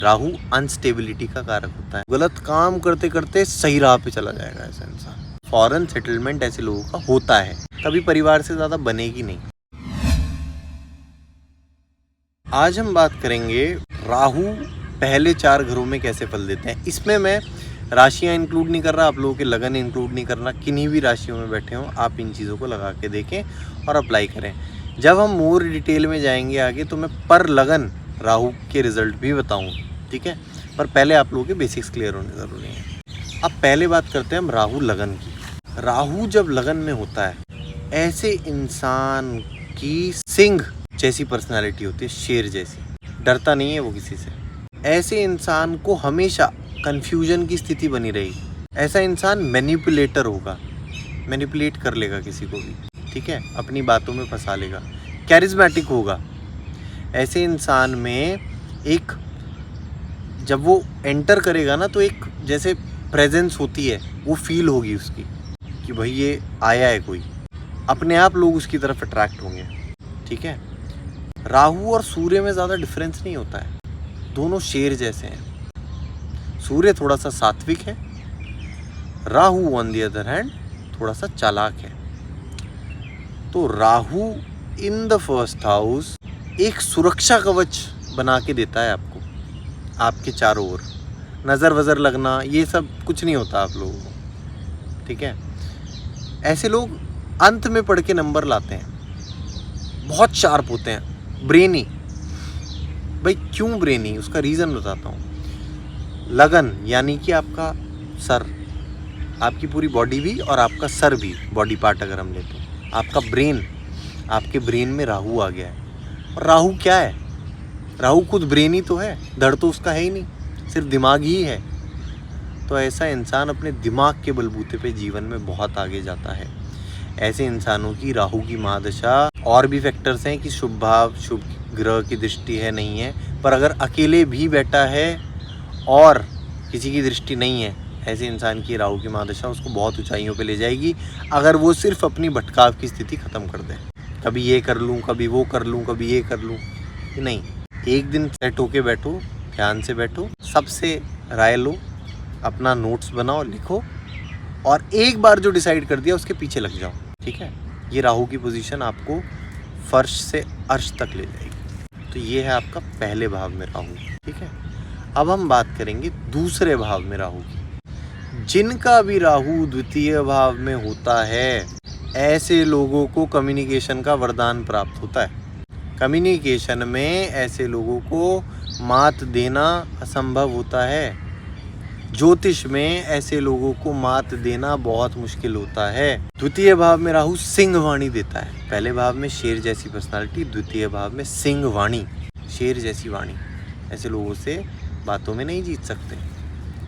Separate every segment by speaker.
Speaker 1: Rahu instability का कारक होता है। गलत काम करते करते सही राह पे चला जाएगा ऐसा इंसान। फॉरेन सेटलमेंट ऐसे लोगों का होता है, कभी परिवार से ज्यादा बनेगी नहीं। आज हम बात करेंगे राहु पहले 4 घरों में कैसे फल देते हैं। इसमें मैं राशियां इंक्लूड नहीं कर रहा, आप लोगों के लगन इंक्लूड नहीं करना। किन्हीं भी राशियों में बैठे हो आप इन चीज़ों को लगा के देखें और अप्लाई करें। जब हम मोर डिटेल में जाएंगे आगे तो मैं पर लगन राहु के रिजल्ट भी बताऊँ, ठीक है। पर पहले आप लोगों के बेसिक्स क्लियर होने ज़रूरी हैं। अब पहले बात करते हैं हम राहु लगन की। राहु जब लगन में होता है, ऐसे इंसान की सिंह जैसी पर्सनालिटी होती है, शेर जैसी, डरता नहीं है वो किसी से। ऐसे इंसान को हमेशा कंफ्यूजन की स्थिति बनी रहेगी। ऐसा इंसान मैनिपुलेटर होगा, मैनिपुलेट कर लेगा किसी को भी, ठीक है, अपनी बातों में फंसा लेगा। कैरिज्मेटिक होगा। ऐसे इंसान में एक जब वो एंटर करेगा ना तो एक जैसे प्रेजेंस होती है, वो फील होगी उसकी कि भाई ये आया है कोई, अपने आप लोग उसकी तरफ अट्रैक्ट होंगे, ठीक है। राहु और सूर्य में ज़्यादा डिफरेंस नहीं होता है, दोनों शेर जैसे हैं। सूर्य थोड़ा सा सात्विक है, Rahu on the other hand थोड़ा सा चालाक है। तो Rahu in the first house एक सुरक्षा कवच बना के देता है आपको, आपके चारों ओर। नज़र वज़र लगना ये सब कुछ नहीं होता आप लोगों को, ठीक है। ऐसे लोग अंत में पढ़ के नंबर लाते हैं, बहुत शार्प होते हैं, ब्रेनी। भाई क्यों ब्रेनी, उसका रीज़न बताता हूँ। लगन यानी कि आपका सर, आपकी पूरी बॉडी भी और आपका सर भी, बॉडी पार्ट अगर हम लेते हैं, आपका ब्रेन, आपके ब्रेन में राहु आ गया है। और राहु क्या है? राहु खुद ब्रेन ही तो है, धड़ तो उसका है ही नहीं, सिर्फ दिमाग ही है। तो ऐसा इंसान अपने दिमाग के बलबूते पे जीवन में बहुत आगे जाता है। ऐसे इंसानों की राहु की महादशा, और भी फैक्टर्स हैं कि शुभ भाव, शुभ ग्रह की दृष्टि है नहीं है, पर अगर अकेले भी बैठा है और किसी की दृष्टि नहीं है, ऐसे इंसान की राहु की महादशा उसको बहुत ऊंचाइयों पे ले जाएगी, अगर वो सिर्फ अपनी भटकाव की स्थिति ख़त्म कर दे। कभी ये कर लूँ, कभी वो कर लूँ, कभी ये कर लूँ, नहीं। एक दिन सेट होके बैठो, ध्यान से बैठो, सबसे राय लो, अपना नोट्स बनाओ, लिखो, और एक बार जो डिसाइड कर दिया उसके पीछे लग जाओ, ठीक है। ये राहु की पोजीशन आपको फर्श से अर्श तक ले जाएगी। तो ये है आपका पहले भाव में राहु, ठीक है। अब हम बात करेंगे दूसरे भाव में राहु की। जिनका भी राहु द्वितीय भाव में होता है, ऐसे लोगों को कम्युनिकेशन का वरदान प्राप्त होता है। कम्युनिकेशन में ऐसे लोगों को मात देना असंभव होता है। ज्योतिष में ऐसे लोगों को मात देना बहुत मुश्किल होता है। द्वितीय भाव में राहु सिंह वाणी देता है। पहले भाव में शेर जैसी पर्सनालिटी, द्वितीय भाव में सिंह वाणी, शेर जैसी वाणी। ऐसे लोगों से बातों में नहीं जीत सकते।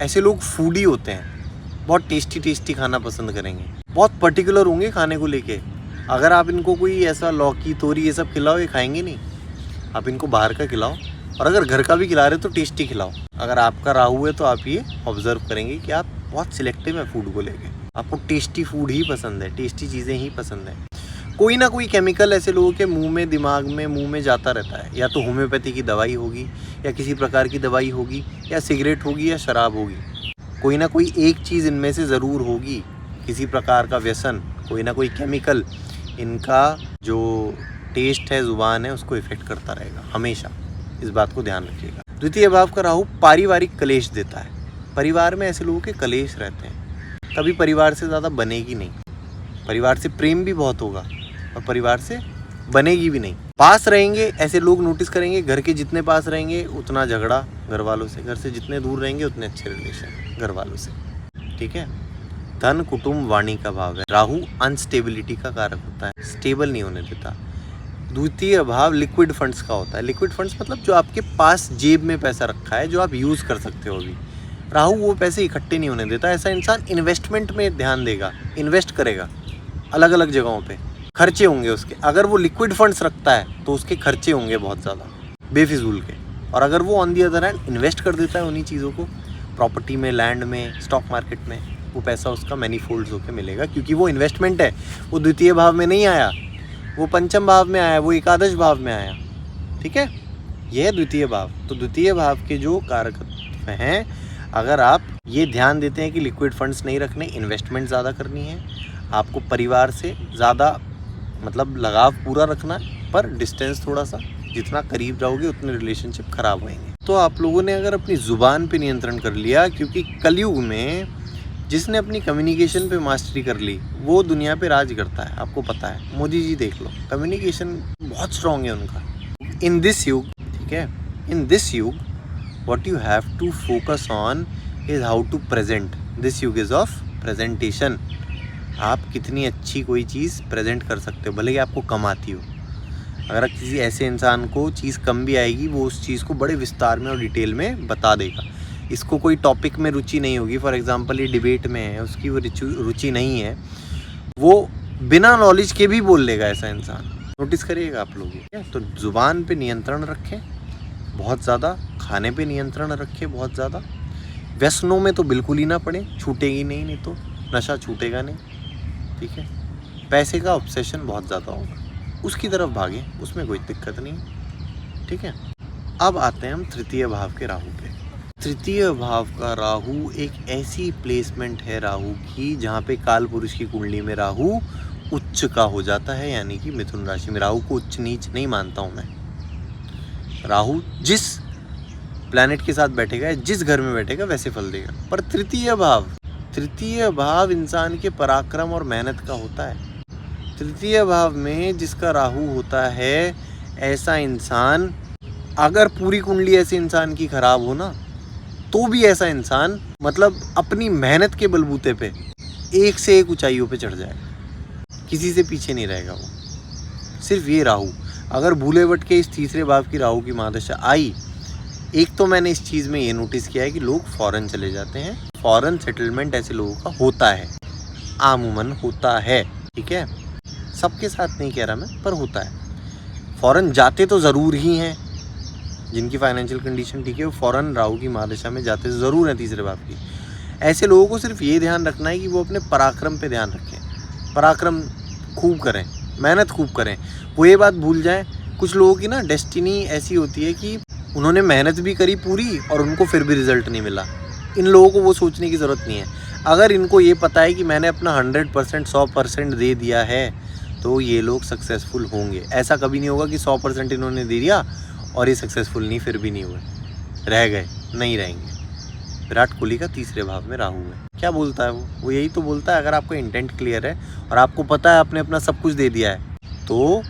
Speaker 1: ऐसे लोग फूडी होते हैं, बहुत टेस्टी टेस्टी खाना पसंद करेंगे, बहुत पर्टिकुलर होंगे खाने को लेके। अगर आप इनको कोई ऐसा लौकी तोरी ये सब खिलाओ, ये खाएंगे नहीं। आप इनको बाहर का खिलाओ, और अगर घर का भी खिला रहे तो टेस्टी खिलाओ। अगर आपका राहु है तो आप ये ऑब्जर्व करेंगे कि आप बहुत सिलेक्टिव हैं फूड को लेके, आपको टेस्टी फूड ही पसंद है, टेस्टी चीज़ें ही पसंद है। कोई ना कोई केमिकल ऐसे लोगों के मुंह में, दिमाग में, मुंह में जाता रहता है। या तो होम्योपैथी की दवाई होगी, या किसी प्रकार की दवाई होगी, या सिगरेट होगी, या शराब होगी। कोई ना कोई एक चीज़ इनमें से ज़रूर होगी, किसी प्रकार का व्यसन, कोई ना कोई केमिकल इनका जो टेस्ट है, ज़ुबान है, उसको इफ़ेक्ट करता रहेगा हमेशा। इस बात को ध्यान रखिएगा। द्वितीय भाव का राहु पारिवारिक कलेश देता है। परिवार में ऐसे लोगों के कलेश रहते हैं, कभी परिवार से ज़्यादा बनेगी नहीं। परिवार से प्रेम भी बहुत होगा और परिवार से बनेगी भी नहीं। पास रहेंगे ऐसे लोग, नोटिस करेंगे, घर के जितने पास रहेंगे उतना झगड़ा घर वालों से, घर से जितने दूर रहेंगे उतने अच्छे रिलेशन घर वालों से, ठीक है। धन कुटुंब वाणी का भाव है। राहु अनस्टेबिलिटी का कारक होता है, स्टेबल नहीं होने देता। द्वितीय भाव लिक्विड फंड्स का होता है। लिक्विड फंड्स मतलब जो आपके पास जेब में पैसा रखा है, जो आप यूज़ कर सकते हो अभी। राहु वो पैसे इकट्ठे नहीं होने देता। ऐसा इंसान इन्वेस्टमेंट में ध्यान देगा, इन्वेस्ट करेगा, अलग अलग जगहों पे खर्चे होंगे उसके। अगर वो लिक्विड फंड्स रखता है तो उसके खर्चे होंगे बहुत ज़्यादा बेफिजूल के। और अगर वो on the other hand invest कर देता है उन्हीं चीज़ों को, प्रॉपर्टी में, लैंड में, स्टॉक मार्केट में, वो पैसा उसका मैनीफोल्ड्स होकर मिलेगा, क्योंकि वो इन्वेस्टमेंट है। वो द्वितीय भाव में नहीं आया, वो पंचम भाव में आया, वो एकादश भाव में आया, ठीक है। यह है द्वितीय भाव। तो द्वितीय भाव के जो कारकत्व हैं, अगर आप ये ध्यान देते हैं कि लिक्विड फंड्स नहीं रखने, इन्वेस्टमेंट ज़्यादा करनी है, आपको परिवार से ज़्यादा मतलब लगाव पूरा रखना है, पर डिस्टेंस थोड़ा सा, जितना करीब रहोगे उतने रिलेशनशिप खराब होंगे। तो आप लोगों ने अगर अपनी ज़ुबान पे नियंत्रण कर लिया, क्योंकि कलयुग में जिसने अपनी कम्युनिकेशन पे मास्टरी कर ली वो दुनिया पे राज करता है, आपको पता है। मोदी जी देख लो, कम्युनिकेशन बहुत स्ट्रॉन्ग है उनका। इन दिस युग, ठीक है, इन दिस युग what you have to focus on is how to present. This युग इज़ ऑफ प्रेजेंटेशन। आप कितनी अच्छी कोई चीज़ प्रेजेंट कर सकते हो, भले ही आपको कम आती हो। अगर किसी ऐसे इंसान को चीज़ कम भी आएगी, वो उस चीज़ को बड़े विस्तार में और डिटेल में बता देगा। इसको कोई टॉपिक में रुचि नहीं होगी, फॉर एग्जांपल ये डिबेट में है, उसकी वो रुचि नहीं है, वो बिना नॉलेज के भी बोल लेगा ऐसा इंसान। नोटिस करिएगा आप लोग। तो ज़ुबान पे नियंत्रण रखें बहुत ज़्यादा, खाने पे नियंत्रण रखें बहुत ज़्यादा, व्यसनों में तो बिल्कुल ही ना पड़े, छूटेगी नहीं तो नशा छूटेगा नहीं, ठीक है। पैसे का ऑब्सेशन बहुत ज़्यादा होगा, उसकी तरफ भागें, उसमें कोई दिक्कत नहीं, ठीक है। अब आते हैं हम तृतीय भाव के राहु पे। तृतीय भाव का राहु एक ऐसी प्लेसमेंट है राहु की जहाँ पे काल पुरुष की कुंडली में राहु उच्च का हो जाता है, यानी कि मिथुन राशि में। राहु को उच्च नीच नहीं मानता हूँ मैं। राहु जिस प्लैनेट के साथ बैठेगा, जिस घर में बैठेगा वैसे फल देगा। पर तृतीय भाव इंसान के पराक्रम और मेहनत का होता है। तृतीय भाव में जिसका राहु होता है, ऐसा इंसान, अगर पूरी कुंडली ऐसे इंसान की खराब हो ना, तो भी ऐसा इंसान मतलब अपनी मेहनत के बलबूते पे एक से एक ऊंचाइयों पे चढ़ जाएगा, किसी से पीछे नहीं रहेगा वो। सिर्फ ये राहु, अगर भूले भटके इस तीसरे भाव की राहु की महादशा आई, एक तो मैंने इस चीज़ में ये नोटिस किया है कि लोग फॉरेन चले जाते हैं। फॉरेन सेटलमेंट ऐसे लोगों का होता है, आमूमन होता है, ठीक है। सबके साथ नहीं कह रहा मैं, पर होता है। फॉरेन जाते तो ज़रूर ही हैं, जिनकी फाइनेंशियल कंडीशन ठीक है, वो फॉरेन राहु की महादशा में जाते ज़रूर हैं तीसरे भाव की। ऐसे लोगों को सिर्फ ये ध्यान रखना है कि वो अपने पराक्रम पे ध्यान रखें, पराक्रम खूब करें, मेहनत खूब करें। वो ये बात भूल जाएं, कुछ लोगों की ना डेस्टिनी ऐसी होती है कि उन्होंने मेहनत भी करी पूरी और उनको फिर भी रिजल्ट नहीं मिला। इन लोगों को वो सोचने की ज़रूरत नहीं है। अगर इनको ये पता है कि मैंने अपना 100% 100% दे दिया है, तो ये लोग सक्सेसफुल होंगे। ऐसा कभी नहीं होगा कि 100% इन्होंने दे दिया और ये सक्सेसफुल नहीं, फिर भी नहीं हुए, रह गए, नहीं रहेंगे। विराट कोहली का तीसरे भाव में राहु है। क्या बोलता है वो यही तो बोलता है, अगर आपका इंटेंट क्लियर है और आपको पता है आपने अपना सब कुछ दे दिया है, तो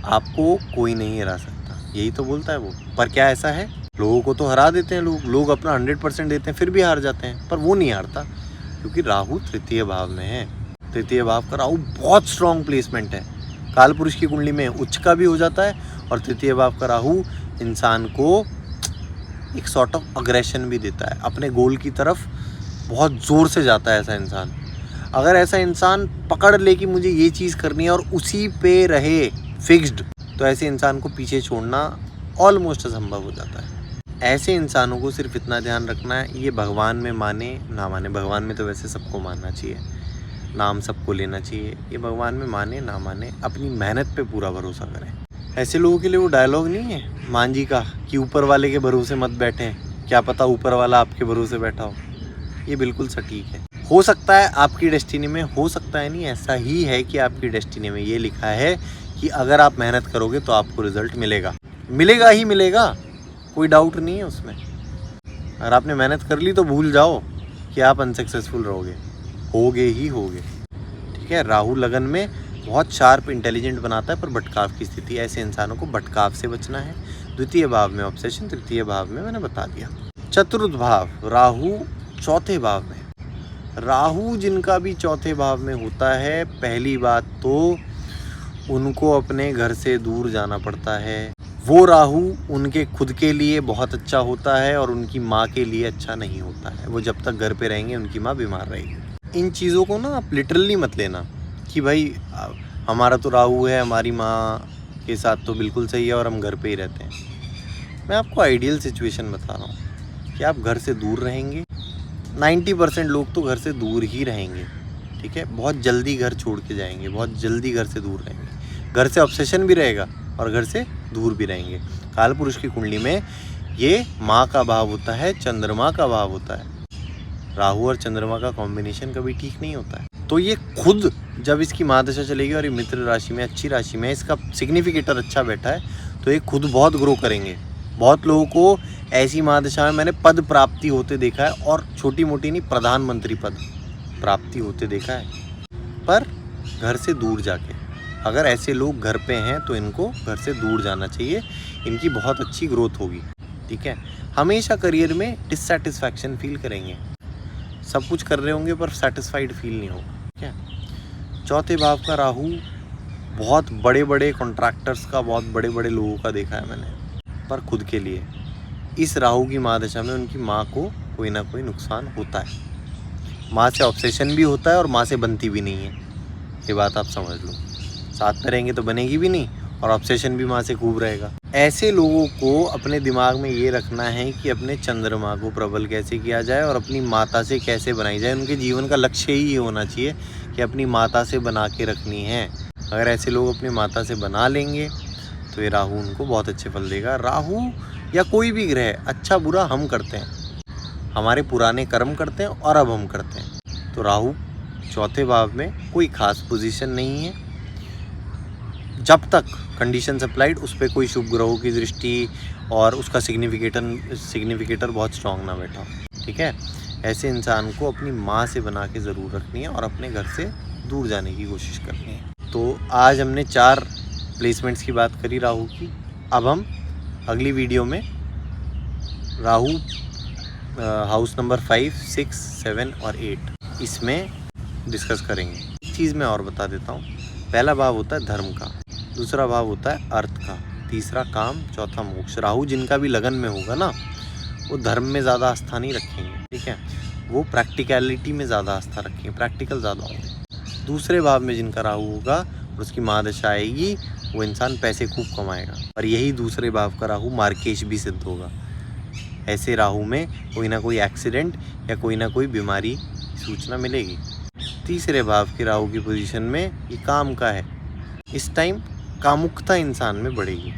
Speaker 1: आपको कोई नहीं हरा सकता, यही तो बोलता है वो। पर क्या ऐसा है? लोगों को तो हरा देते हैं लोग अपना 100% देते हैं, फिर भी हार जाते हैं। पर वो नहीं हारता, क्योंकि राहु तृतीय भाव में है। तृतीय भाव का राहु बहुत स्ट्रॉन्ग प्लेसमेंट है। काल पुरुष की कुंडली में उच्च का भी हो जाता है, और तृतीय भाव का राहु इंसान को एक सॉर्ट ऑफ अग्रेशन भी देता है, अपने गोल की तरफ बहुत ज़ोर से जाता है ऐसा इंसान। अगर ऐसा इंसान पकड़ ले कि मुझे ये चीज़ करनी है और उसी पे रहे फिक्स्ड, तो ऐसे इंसान को पीछे छोड़ना ऑलमोस्ट असंभव हो जाता है। ऐसे इंसानों को सिर्फ इतना ध्यान रखना है, ये भगवान में माने ना माने, भगवान में तो वैसे सबको मानना चाहिए, नाम सबको लेना चाहिए, ये भगवान में माने ना माने, अपनी मेहनत पे पूरा भरोसा करें। ऐसे लोगों के लिए वो डायलॉग नहीं है मान जी का कि ऊपर वाले के भरोसे मत बैठें, क्या पता ऊपर वाला आपके भरोसे बैठा हो। ये बिल्कुल सटीक है। हो सकता है आपकी डेस्टिनी में, हो सकता है नहीं, ऐसा ही है कि आपकी डेस्टिनी में ये लिखा है कि अगर आप मेहनत करोगे तो आपको रिजल्ट मिलेगा, मिलेगा ही मिलेगा, कोई डाउट नहीं है उसमें। अगर आपने मेहनत कर ली तो भूल जाओ कि आप अनसक्सेसफुल रहोगे, होगे ही होगे, ठीक है। राहु लगन में बहुत शार्प इंटेलिजेंट बनाता है, पर भटकाव की स्थिति, ऐसे इंसानों को भटकाव से बचना है। द्वितीय भाव में ऑब्सेशन, तृतीय भाव में मैंने बता दिया। चतुर्थ भाव राहु चौथे भाव में। राहु जिनका भी चौथे भाव में होता है, पहली बात तो उनको अपने घर से दूर जाना पड़ता है। वो राहु उनके खुद के लिए बहुत अच्छा होता है और उनकी माँ के लिए अच्छा नहीं होता है। वो जब तक घर पे रहेंगे उनकी माँ बीमार रहेगी। इन चीज़ों को ना आप लिटरली मत लेना कि भाई हमारा तो राहु है, हमारी माँ के साथ तो बिल्कुल सही है और हम घर पे ही रहते हैं। मैं आपको आइडियल सिचुएशन बता रहा हूँ कि आप घर से दूर रहेंगे। 90% लोग तो घर से दूर ही रहेंगे, ठीक है। बहुत जल्दी घर छोड़ के जाएंगे, बहुत जल्दी घर से दूर रहेंगे। घर से ऑब्सेशन भी रहेगा और घर से दूर भी रहेंगे। कालपुरुष की कुंडली में ये माँ का भाव होता है, चंद्रमा का भाव होता है। राहु और चंद्रमा का कॉम्बिनेशन कभी ठीक नहीं होता है। तो ये खुद जब इसकी महादशा चलेगी और ये मित्र राशि में, अच्छी राशि में, इसका सिग्निफिकेटर अच्छा बैठा है, तो ये खुद बहुत ग्रो करेंगे। बहुत लोगों को ऐसी महादशा में मैंने पद प्राप्ति होते देखा है, और छोटी मोटी नहीं, प्रधानमंत्री पद प्राप्ति होते देखा है, पर घर से दूर जाके। अगर ऐसे लोग घर पे हैं तो इनको घर से दूर जाना चाहिए, इनकी बहुत अच्छी ग्रोथ होगी। ठीक है, हमेशा करियर में डिससेटिस्फैक्शन फील करेंगे, सब कुछ कर रहे होंगे पर सेटिस्फाइड फील नहीं होगा। ठीक है, चौथे भाव का राहु बहुत बड़े बड़े कॉन्ट्रैक्टर्स का, बहुत बड़े बड़े लोगों का देखा है मैंने, पर खुद के लिए। इस राहु की महादशा में उनकी माँ को कोई ना कोई नुकसान होता है। माँ से ऑब्सेशन भी होता है और माँ से बनती भी नहीं है, ये बात आप समझ लो। साथ में रहेंगे तो बनेगी भी नहीं, और ऑब्सेशन भी माँ से खूब रहेगा। ऐसे लोगों को अपने दिमाग में ये रखना है कि अपने चंद्रमा को प्रबल कैसे किया जाए और अपनी माता से कैसे बनाई जाए। उनके जीवन का लक्ष्य ही ये होना चाहिए कि अपनी माता से बना के रखनी है। अगर ऐसे लोग अपनी माता से बना लेंगे तो ये राहु उनको बहुत अच्छे फल देगा। राहु या कोई भी ग्रह, अच्छा बुरा हम करते हैं, हमारे पुराने कर्म करते हैं और अब हम करते हैं। तो राहु चौथे भाव में कोई खास पोजीशन नहीं है, जब तक कंडीशन अप्लाइड उस पर कोई शुभ ग्रहों की दृष्टि और उसका सिग्निफिकेटर बहुत स्ट्रांग ना बैठा। ठीक है, ऐसे इंसान को अपनी माँ से बना के ज़रूर रखनी है और अपने घर से दूर जाने की कोशिश करनी है। तो आज हमने 4 प्लेसमेंट्स की बात करी राहु की। अब हम अगली वीडियो में राहु हाउस नंबर 5, 6, 7 और 8 इसमें डिस्कस करेंगे। एक चीज़ मैं और बता देता हूँ, पहला भाव होता है धर्म का, दूसरा भाव होता है अर्थ का, तीसरा काम, चौथा मोक्ष। राहु जिनका भी लगन में होगा ना, वो धर्म में ज़्यादा आस्था नहीं रखेंगे। ठीक है, वो प्रैक्टिकलिटी में ज़्यादा आस्था रखेंगे, प्रैक्टिकल ज़्यादा होंगे। दूसरे भाव में जिनका राहु होगा और उसकी महादशा आएगी, वो इंसान पैसे खूब कमाएगा, और यही दूसरे भाव का राहु मार्केश भी सिद्ध होगा। ऐसे राहु में कोई ना कोई एक्सीडेंट या कोई ना कोई बीमारी सूचना मिलेगी। तीसरे भाव के राहु की पोजीशन में ये काम का है, इस टाइम कामुकता इंसान में बढ़ेगी,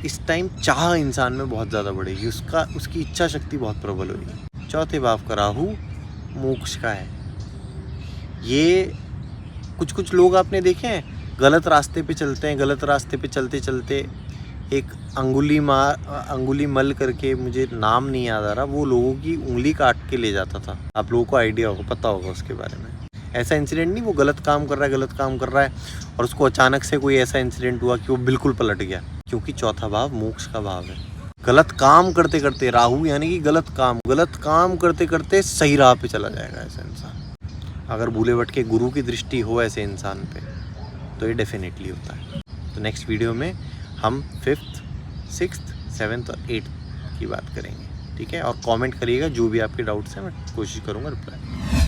Speaker 1: इस टाइम चाह इंसान में बहुत ज़्यादा बढ़ेगी, उसकी इच्छा शक्ति बहुत प्रबल होगी। चौथे भाव का राहु मोक्ष का है। ये कुछ लोग आपने देखे हैं गलत रास्ते पे चलते हैं, गलत रास्ते पे चलते चलते एक अंगुली मल करके, मुझे नाम नहीं याद आ रहा, वो लोगों की उंगली काट के ले जाता था। आप लोगों को आइडिया होगा, पता होगा उसके बारे में। ऐसा इंसिडेंट नहीं, वो गलत काम कर रहा है और उसको अचानक से कोई ऐसा इंसिडेंट हुआ कि वो बिल्कुल पलट गया, क्योंकि चौथा भाव मोक्ष का भाव है। गलत काम करते करते राहु, यानी कि गलत काम करते करते सही राह पे चला जाएगा ऐसा इंसान। अगर भूले भटके गुरु की दृष्टि हो ऐसे इंसान पे, तो ये डेफिनेटली होता है। तो नेक्स्ट वीडियो में हम 5th, 6th, 7th और 8th की बात करेंगे। ठीक है, और कमेंट करिएगा जो भी आपके डाउट्स हैं, मैं कोशिश करूँगा रिप्लाई।